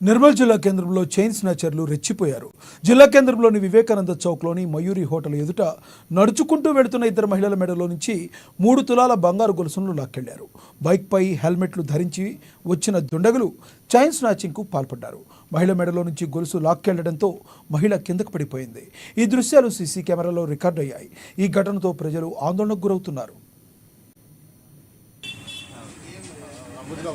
నిర్మల్ జిల్లా కేంద్రంలో చైన్ స్నాచర్లు రెచ్చిపోయారు. జిల్లా కేంద్రంలోని వివేకానంద చౌక్లోని మయూరి హోటల్ ఎదుట నడుచుకుంటూ వెళుతున్న ఇద్దరు మహిళల మెడలో నుంచి 3 తులాల బంగారు గొలుసులను లాక్కెళ్లారు. బైక్పై హెల్మెట్లు ధరించి వచ్చిన దుండగులు చైన్ స్నాచింగ్కు పాల్పడ్డారు. మహిళ మెడలో నుంచి గొలుసు లాక్కెళ్లడంతో మహిళ కిందకు పడిపోయింది. ఈ దృశ్యాలు సీసీ కెమెరాలో రికార్డు అయ్యాయి. ఈ ఘటనతో ప్రజలు ఆందోళనకు గురవుతున్నారు. కొద్దిగా